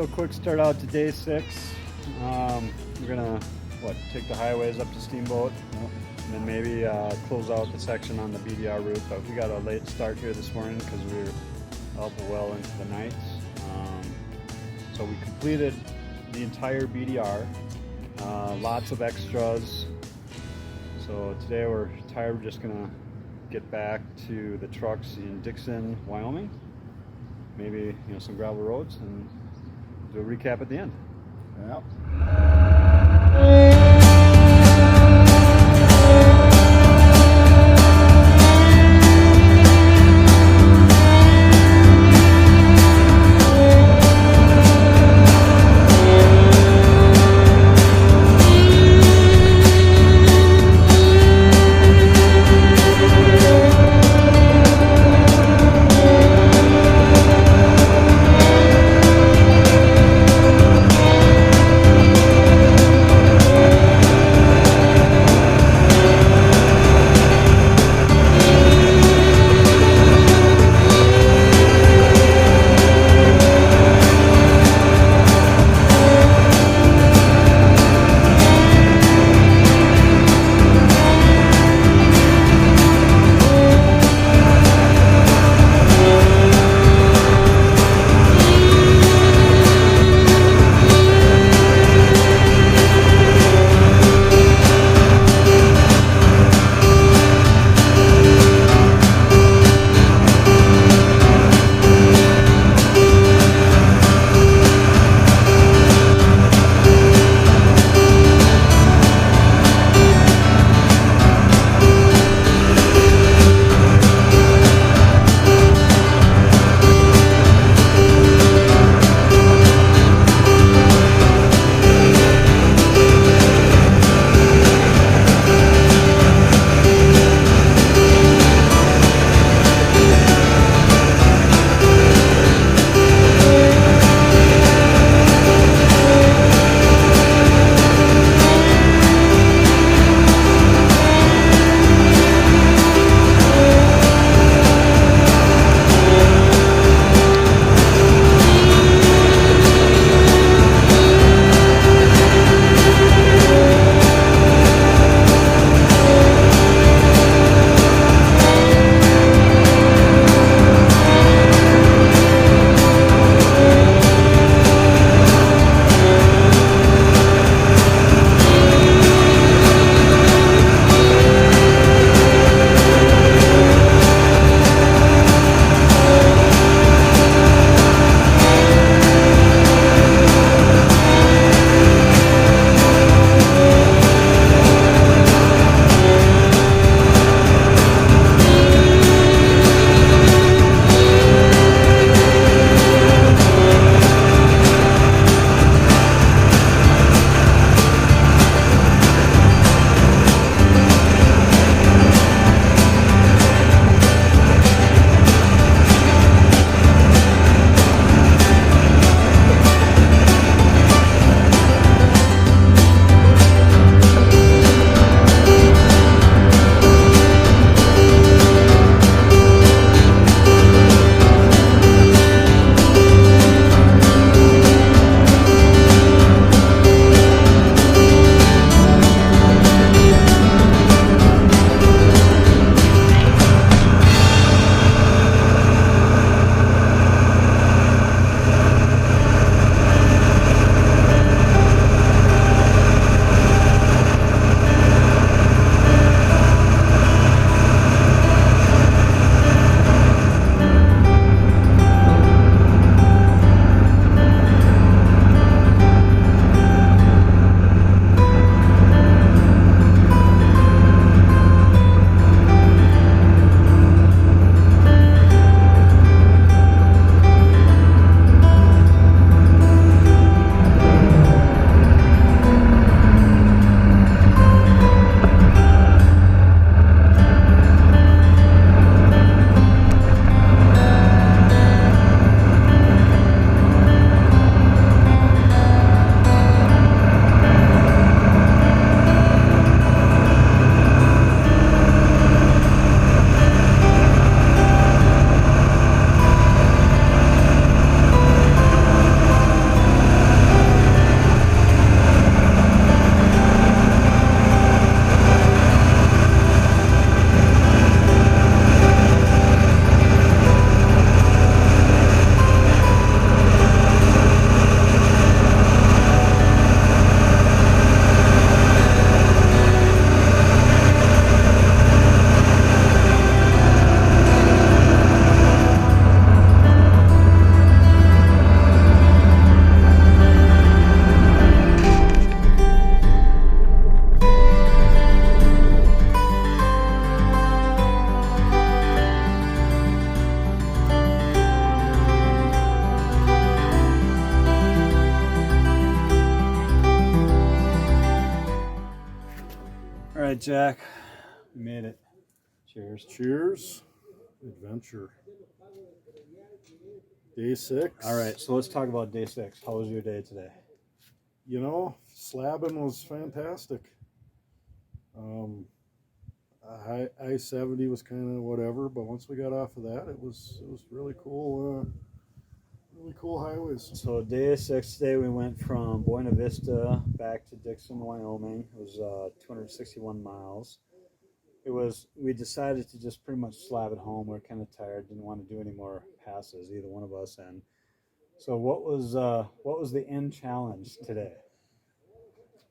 real quick start out to day 6. We're gonna take the highways up to Steamboat, and then maybe close out the section on the BDR route. But we got a late start here this morning because we were up well into the night. So we completed the entire BDR. Lots of extras. So today we're tired. We're just gonna get back to the trucks in Dixon, Wyoming. Maybe some gravel roads and do a recap at the end. Yep. All right, Jack, we made it. Cheers. Cheers. Adventure. Day 6. All right, so let's talk about day 6. How was your day today? You know, slabbing was fantastic. I-70 was kind of whatever, but once we got off of that, it was really cool. Really cool highways. So day 6 today, we went from Buena Vista back to Dixon, Wyoming. It was 261 miles. We decided to just pretty much slab it home. We were kind of tired, didn't want to do any more passes, either one of us. And so what was the end challenge today?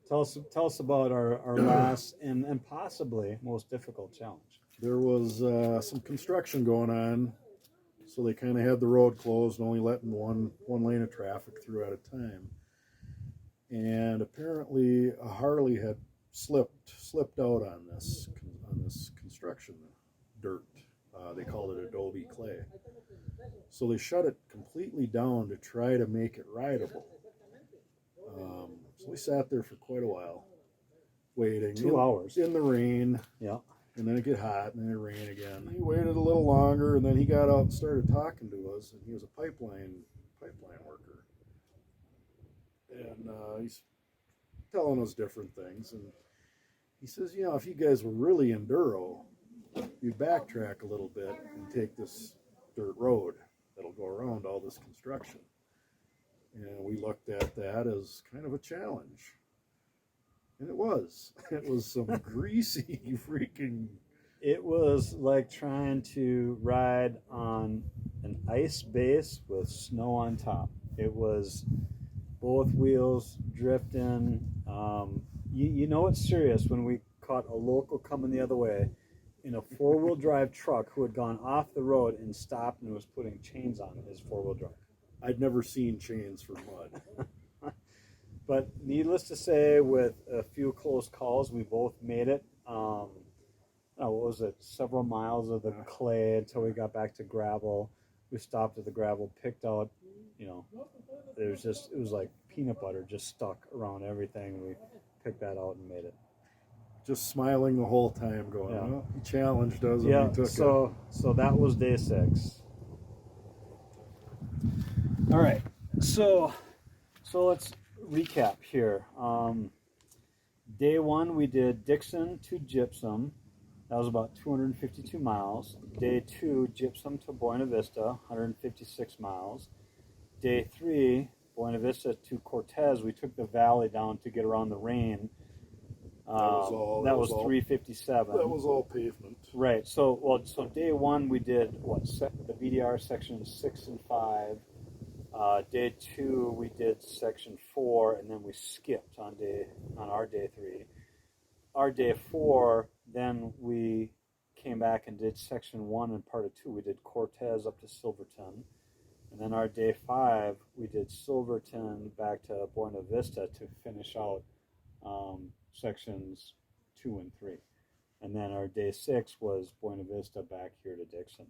Tell us about our last and possibly most difficult challenge. There was some construction going on, so they kind of had the road closed and only letting one lane of traffic through at a time. And apparently a Harley had slipped out on this construction dirt. They called it adobe clay. So they shut it completely down to try to make it rideable. So we sat there for quite a while, waiting. 2 hours. In the rain. Yeah. And then it get hot, and then it rain again. He waited a little longer, and then he got out and started talking to us, and he was a pipeline worker. And he's telling us different things, and he says, you know, if you guys were really enduro, you'd backtrack a little bit and take this dirt road that'll go around all this construction. And we looked at that as kind of a challenge. And it was. It was some greasy freaking... It was like trying to ride on an ice base with snow on top. It was both wheels drifting. You know it's serious when we caught a local coming the other way in a four-wheel drive truck who had gone off the road and stopped and was putting chains on his four-wheel drive. I'd never seen chains for mud. But needless to say, with a few close calls, we both made it. What was it? Several miles of the clay until we got back to gravel. We stopped at the gravel, picked out, you know, it was like peanut butter just stuck around everything. We picked that out and made it. Just smiling the whole time, going, yeah. He challenged us. Yeah. And we took so that was day 6. All right. So let's recap here. Day 1, we did Dixon to Gypsum. That was about 252 miles. Day 2, Gypsum to Buena Vista, 156 miles. Day 3, Buena Vista to Cortez. We took the valley down to get around the rain. That was 357. That was all pavement. Right. So day 1 we did the BDR sections 6 and 5. Day 2 we did section 4, and then we skipped on our day 3. Our day 4, then we came back and did section 1 and part of 2. We did Cortez up to Silverton, and then our day 5 we did Silverton back to Buena Vista to finish out sections 2 and 3, and then our day 6 was Buena Vista back here to Dixon.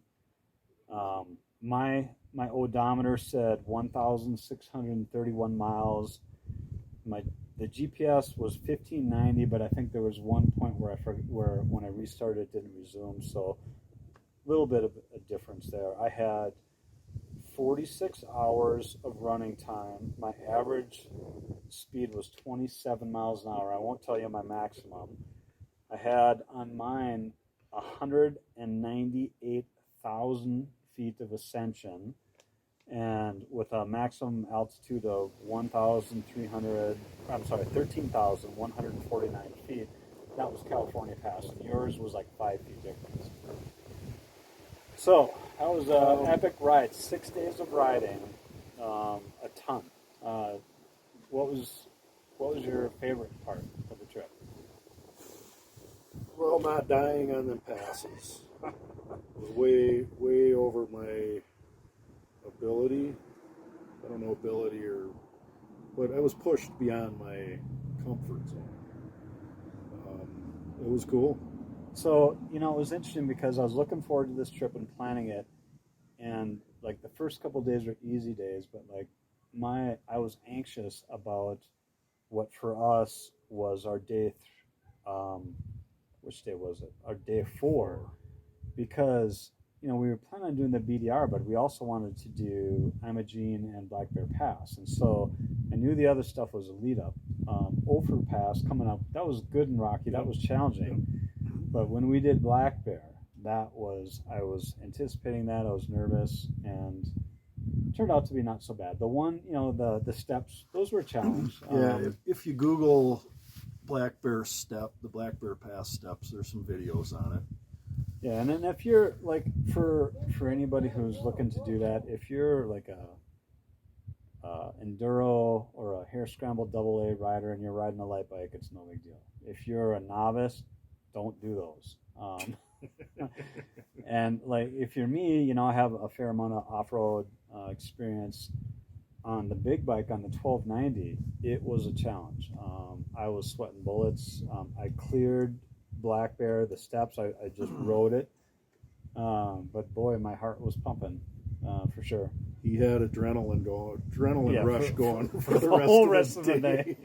My odometer said 1,631 miles. The GPS was 1590, but I think there was one point where when I restarted it didn't resume, so a little bit of a difference there. I had 46 hours of running time. My average speed was 27 miles an hour. I won't tell you my maximum. I had on mine 198,000 feet of ascension, and with a maximum altitude of 13,149 feet. That was California Pass, and yours was like 5 feet difference. So that was an epic ride. 6 days of riding, a ton. What was your favorite part of the trip? Well, not dying on them passes. It was way over my ability. I don't know ability but I was pushed beyond my comfort zone. It was cool. So, it was interesting because I was looking forward to this trip and planning it, and like the first couple of days were easy days, but like I was anxious about what for us was our day which day was it? Our day 4, because we were planning on doing the BDR, but we also wanted to do Imogene and Black Bear Pass, and so I knew the other stuff was a lead up. Ophir Pass coming up, that was good and rocky, that was challenging, but when we did Black Bear, I was anticipating that, I was nervous, and it turned out to be not so bad. The one, the steps, those were a challenge. Yeah, if you Google Black Bear the Black Bear Pass steps, there's some videos on it. Yeah, and then if you're like, for anybody who's looking to do that, if you're like a enduro or a hare scramble AA rider and you're riding a light bike, it's no big deal. If you're a novice, don't do those. And like, if you're me, I have a fair amount of off-road experience. On the big bike, on the 1290, it was a challenge. I was sweating bullets. I cleared Black Bear, the steps, I just rode it. But boy, my heart was pumping, for sure. He had adrenaline rush going for the whole rest of the day.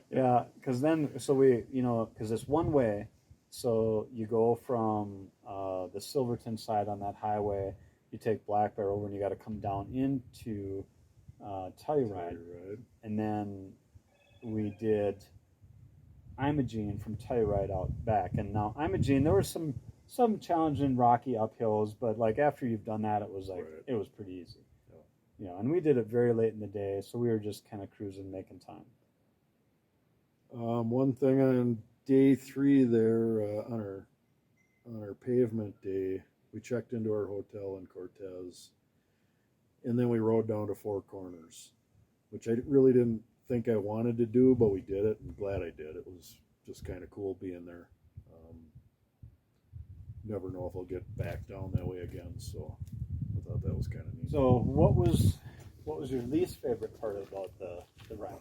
Yeah, because because it's one way, so you go from the Silverton side on that highway, you take Black Bear over, and you got to come down into Telluride, and then we did Imogene from Telluride out back. And now Imogene, there were some challenging rocky uphills, but like after you've done that, it was like it was pretty easy. And we did it very late in the day, so we were just kind of cruising, making time. One thing on day 3 there, on our pavement day, we checked into our hotel in Cortez, and then we rode down to Four Corners, which I really didn't think I wanted to do, but we did it, and glad I did. It was just kind of cool being there. Never know if I'll get back down that way again, so I thought that was kind of neat. So what was your least favorite part about the ride?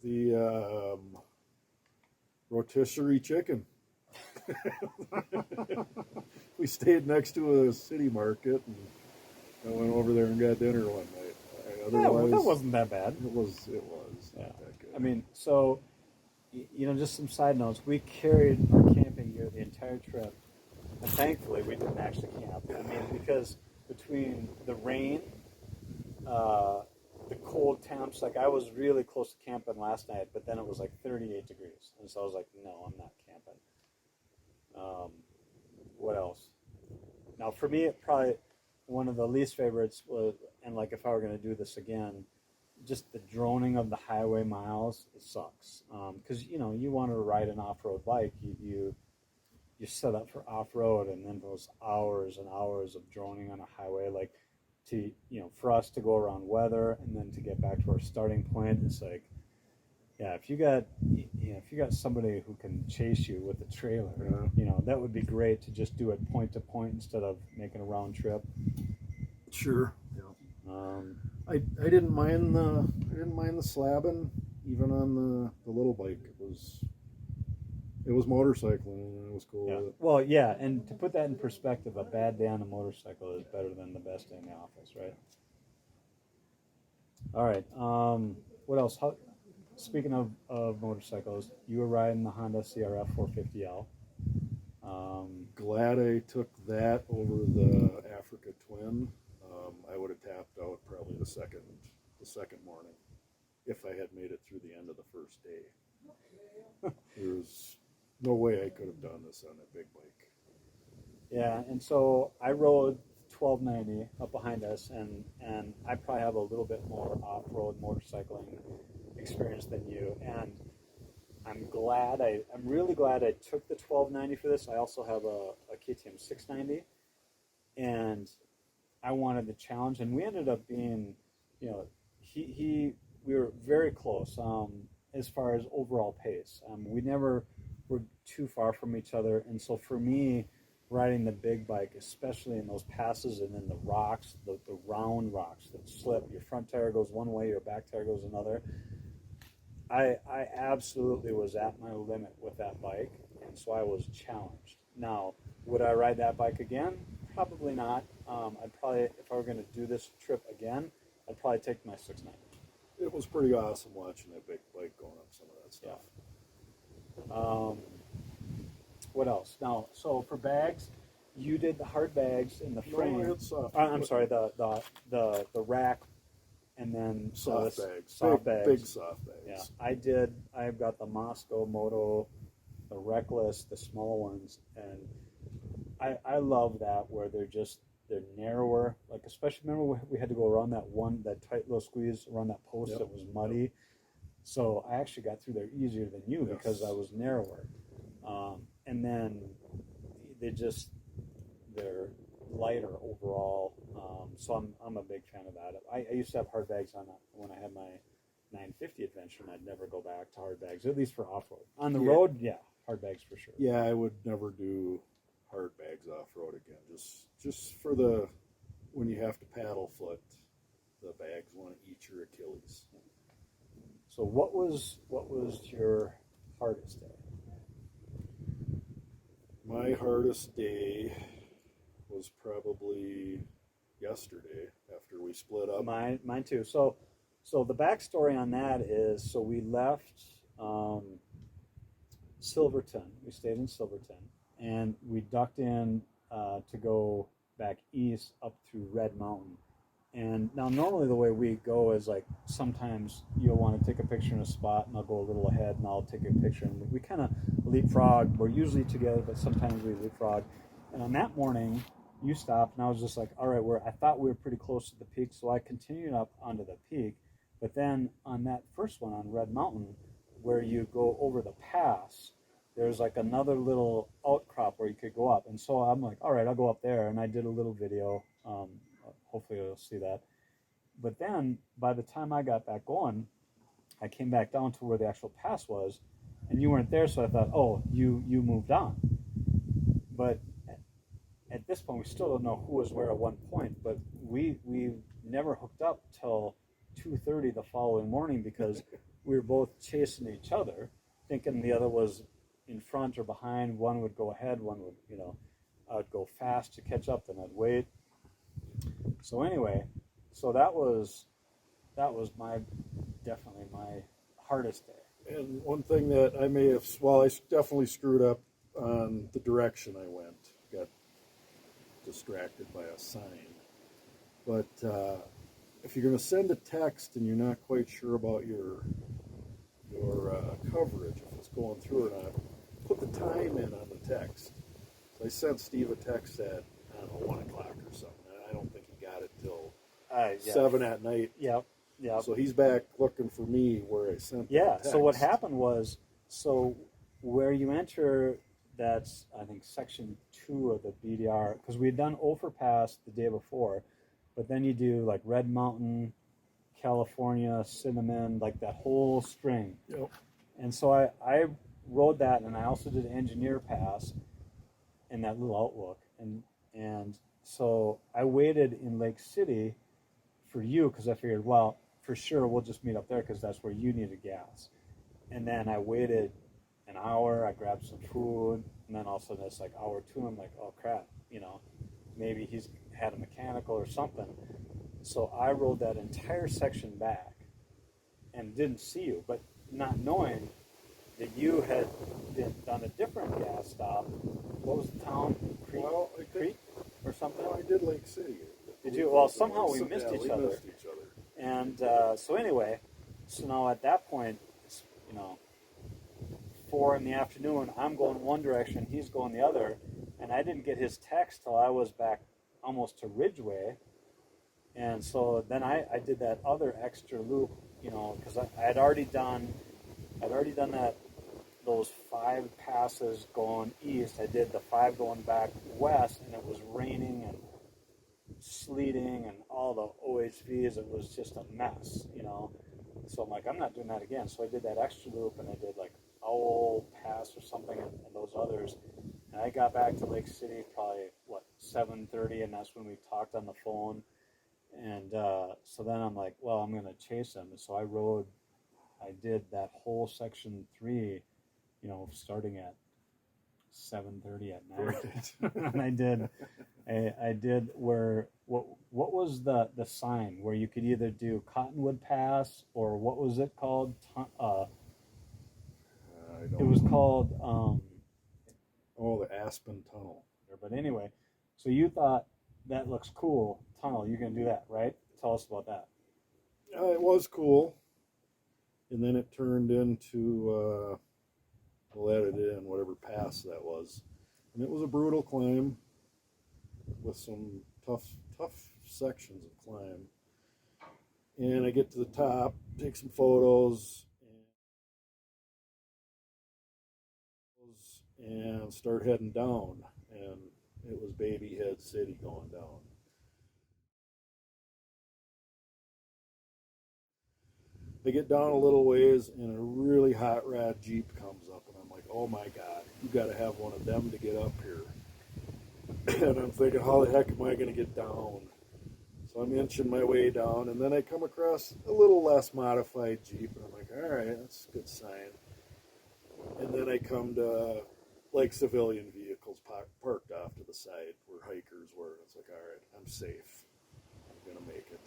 The rotisserie chicken. We stayed next to a city market, and I went over there and got dinner one night. Otherwise, that wasn't that bad. It was Yeah. not that good. I mean, so just some side notes. We carried our camping gear the entire trip, and thankfully we didn't actually camp. I mean, because between the rain, the cold temps, like I was really close to camping last night, but then it was like 38 degrees, and so I was like, no, I'm not camping. What else? Now, for me, it probably one of the least favorites was, and like if I were going to do this again, just the droning of the highway miles. It sucks, because you want to ride an off-road bike, you set up for off-road, and then those hours and hours of droning on a highway, like for us to go around weather and then to get back to our starting point, it's like, yeah, if you got somebody who can chase you with a trailer, that would be great to just do it point to point instead of making a round trip. Sure. Yeah. I didn't mind the slabbing even on the little bike. It was motorcycling, and it was cool. Yeah. Well, yeah, and to put that in perspective, a bad day on a motorcycle is better than the best day in the office, right? All right. What else? Speaking of motorcycles, you were riding the Honda CRF 450L. Glad I took that over the Africa Twin. I would have tapped out probably the second morning if I had made it through the end of the first day. There was no way I could have done this on a big bike. Yeah, and so I rode 1290 up behind us, and I probably have a little bit more off-road motorcycling experience than you, and I'm really glad I took the 1290 for this. I also have a KTM 690, and I wanted the challenge, and we ended up being, we were very close as far as overall pace. We never were too far from each other, and so for me, riding the big bike, especially in those passes and then the rocks, the round rocks that slip, your front tire goes one way, your back tire goes another. I absolutely was at my limit with that bike, and so I was challenged. Now, would I ride that bike again? Probably not. I'd probably, if I were going to do this trip again, I'd probably take my 690. It was pretty awesome watching that big bike going up some of that stuff. Yeah. What else? Now, so for bags, you did the hard bags in the frame. No, it's soft. I'm sorry, the rack, and then Soft the bags. soft Big, bags. big soft bags. Yeah, I did. I've got the Moscow Moto, the Reckless, the small ones, and I love that where they're narrower. Like especially remember we had to go around that tight little squeeze around that post Yep. that was muddy. So I actually got through there easier than you because I was narrower. And then they're lighter overall. So I'm a big fan of that. I used to have hard bags on when I had my 950 adventure, and I'd never go back to hard bags, at least for off-road. On the road, yeah, hard bags for sure. Yeah, I would never do hard bags off-road again. Just for when you have to paddle foot, the bags want to eat your Achilles. So what was your hardest day? My hardest day was probably yesterday after we split up. Mine too. So the backstory on that is, so we left Silverton. We stayed in Silverton, and we ducked in to go back east up through Red Mountain. And now normally the way we go is like sometimes you'll want to take a picture in a spot, and I'll go a little ahead and I'll take a picture, and we kind of leapfrog. We're usually together, but sometimes we leapfrog. And on that morning, you stopped, and I was just like, all right, I thought we were pretty close to the peak, so I continued up onto the peak. But then on that first one on Red Mountain, where you go over the pass, there's like another little outcrop where you could go up. And so I'm like, all right, I'll go up there. And I did a little video. Hopefully you'll see that. But then by the time I got back going, I came back down to where the actual pass was, and you weren't there. So I thought, oh, you moved on. But at this point, we still don't know who was where at one point. But we never hooked up till 2:30 the following morning because we were both chasing each other, thinking the other was in front or behind. One would go ahead, one would, I would go fast to catch up, then I'd wait. So anyway, that was definitely my hardest day. And one thing that I I definitely screwed up on the direction I went. Got distracted by a sign. But if you're going to send a text and you're not quite sure about your coverage, if it's going through or not, put the time in on the text. So I sent Steve a text at, 1 o'clock or something. I don't think he got it till 7 at night. Yep. So he's back looking for me where I sent the text. So what happened was, where you enter, that's, I think, section 2 of the BDR, because we had done Overpass the day before, but then you do like Red Mountain, California, Cinnamon, like that whole string. Yep. And so I rode that, and I also did Engineer Pass in that little Outlook. And so I waited in Lake City for you because I figured, well, for sure we'll just meet up there because that's where you needed gas. And then I waited an hour, I grabbed some food, and then all of a sudden it's like hour 2, I'm like, oh crap, maybe he's had a mechanical or something. So I rode that entire section back and didn't see you, but not knowing that you had done a different gas stop. What was the town? Creek or something? No, I did Lake City. Did you? Well, somehow we missed each other. And so anyway, so now at that point, it's, 4 in the afternoon, I'm going one direction, he's going the other, and I didn't get his text till I was back almost to Ridgeway. And so then I did that other extra loop, because I had already done those 5 passes going east. I did the 5 going back west, and it was raining and sleeting and all the OHVs. It was just a mess, So I'm like, I'm not doing that again. So I did that extra loop, and I did like Owl Pass or something, and those others. And I got back to Lake City probably 7:30, and that's when we talked on the phone. And so then I'm like, well, I'm going to chase him. And so I did that whole section 3, starting at 7:30 at night. And I did what was the sign where you could either do Cottonwood Pass or what was it called? It was called Oh, the Aspen Tunnel. But anyway, so you thought that looks cool, tunnel, you're going to do that, right? Tell us about that. It was cool. And then it turned into, we'll edit it in, whatever pass that was. And it was a brutal climb with some tough sections of climb. And I get to the top, take some photos, and start heading down. And it was Baby Head City going down. I get down a little ways, and a really hot rod Jeep comes up, and I'm like, oh my God, you got to have one of them to get up here. And I'm thinking, how the heck am I going to get down? So I'm inching my way down, and then I come across a little less modified Jeep, and I'm like, all right, that's a good sign. And then I come to like civilian vehicles parked off to the side where hikers were. It's like, all right, I'm safe. I'm going to make it.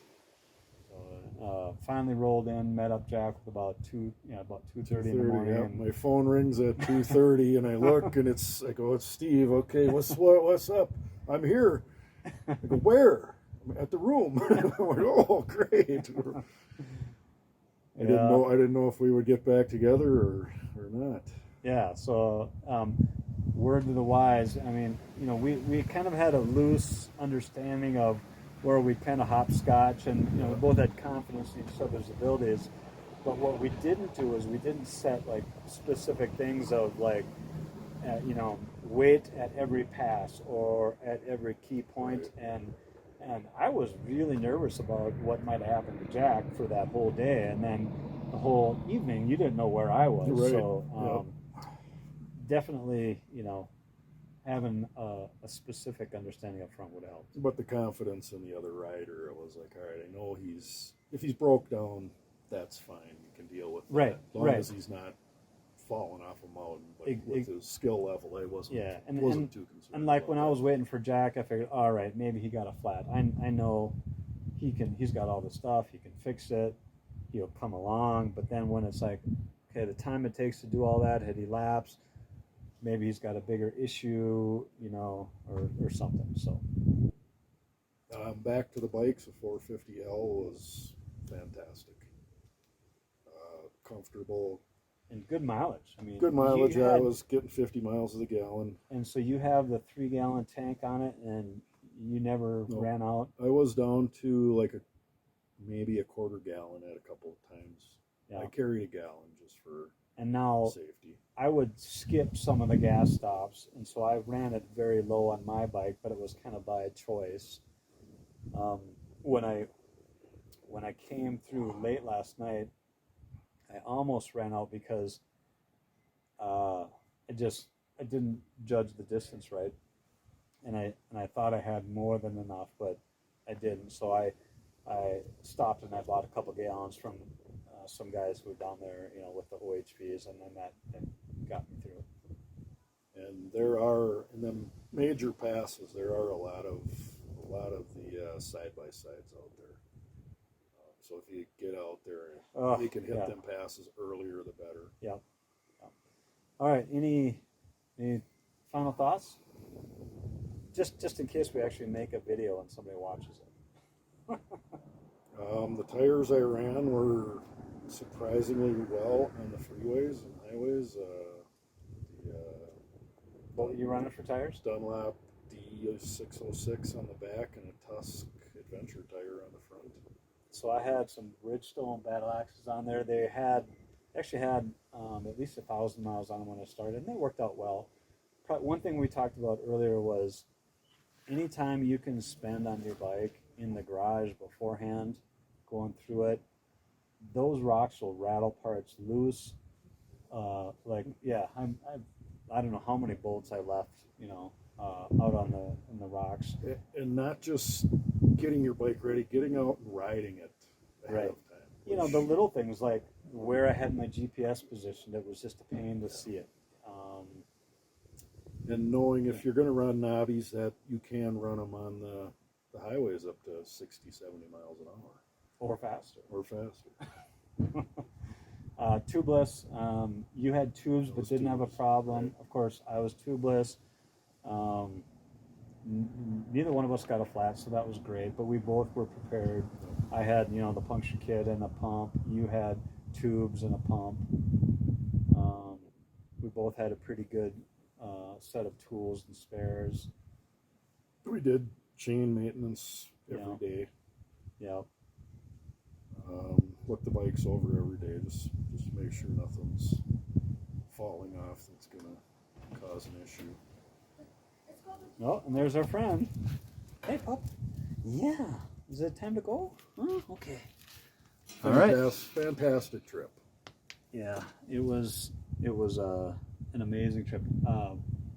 Finally rolled in, met up Jack with about 2:30 in the morning. Yep. My phone rings at 2:30, and I look, and I go, it's Steve. Okay, what's up? I'm here. I go, where? I'm at the room. I went, oh, great. I didn't know if we would get back together or not. Yeah. So, word to the wise. I mean, we kind of had a loose understanding of where we kind of hopscotch, and we both had confidence in each other's abilities. But what we didn't do is we didn't set like specific things of like, wait at every pass or at every key point. Right. And I was really nervous about what might happen to Jack for that whole day, and then the whole evening you didn't know where I was. Right. So definitely, having a specific understanding up front would help. But the confidence in the other rider, it was like, all right, I know if he's broke down, that's fine. You can deal with that. Right. As long as he's not falling off a mountain. But with his skill level, I wasn't too concerned. And like when I was waiting for Jack, I figured, all right, maybe he got a flat. I know he's got all the stuff. He can fix it. He'll come along. But then when it's like, okay, the time it takes to do all that, had he lapsed, maybe he's got a bigger issue, or something. So back to the bikes, a 450L was fantastic. Comfortable. And good mileage. I mean, good mileage. I was getting 50 miles to the gallon. And so you have the 3-gallon tank on it, and you never ran out? I was down to like maybe a quarter gallon at a couple of times. Yeah. I carried a gallon just for safety. I would skip some of the gas stops, and so I ran it very low on my bike, but it was kind of by choice. When I came through late last night, I almost ran out because I didn't judge the distance right, and I thought I had more than enough, but I didn't. So I stopped and I bought a couple gallons from some guys who were down there, with the OHVs, and then that got me through. And in the major passes, there are a lot of the side by sides out there. So if you get out there, you can hit them passes earlier, the better. Yeah. All right. Any final thoughts? Just in case we actually make a video and somebody watches it. The tires I ran were surprisingly well on the freeways and highways. What were you running for tires? Dunlop D606 on the back and a Tusk Adventure tire on the front. So I had some Bridgestone battle axes on there. They actually had at least 1,000 miles on them when I started, and they worked out well. One thing we talked about earlier was anytime you can spend on your bike in the garage beforehand, going through it, those rocks will rattle parts loose. I don't know how many bolts I left, out in the rocks. And not just getting your bike ready, getting out and riding it ahead of time. The little things like where I had my GPS positioned, it was just a pain to see it. And knowing if you're going to run knobbies, that you can run them on the highways up to 60, 70 miles an hour. Or faster. Tubeless. You had tubes but didn't have a problem. Right. Of course, I was tubeless. Neither one of us got a flat, so that was great. But we both were prepared. I had, the puncture kit and a pump. You had tubes and a pump. We both had a pretty good set of tools and spares. We did chain maintenance every day. Yeah. Look the bikes over every day, just to make sure nothing's falling off that's gonna cause an issue. Oh, and there's our friend. Hey, pup. Yeah. Is it time to go? Oh, okay. All right. Fantastic trip. Yeah, it was an amazing trip,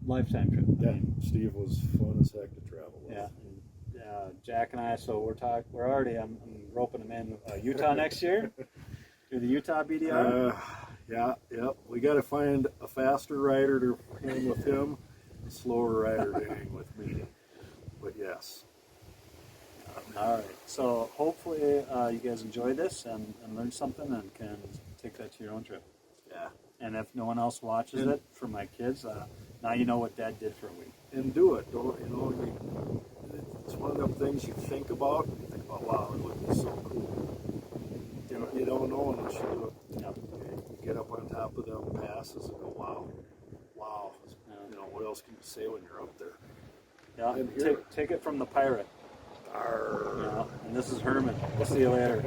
lifetime trip. Yeah, Steve was fun as heck to travel with. Yeah, Jack and I. So we're already. I'm roping him in Utah next year. Do the Utah BDR. Yeah. We got to find a faster rider to hang with him, a slower rider to hang with me. But yes. All right. So hopefully you guys enjoyed this and learned something and can take that to your own trip. Yeah. And if no one else watches it, for my kids, now you know what Dad did for a week. And do it. It's one of them things you think about. And you think about, wow, it would be so cool. You don't know unless you do it. Yep. You get up on top of them passes and go, wow. Yeah. What else can you say when you're up there? Yeah. And Take it from the pirate. Arr. Yeah. And this is Herman. We'll see you later.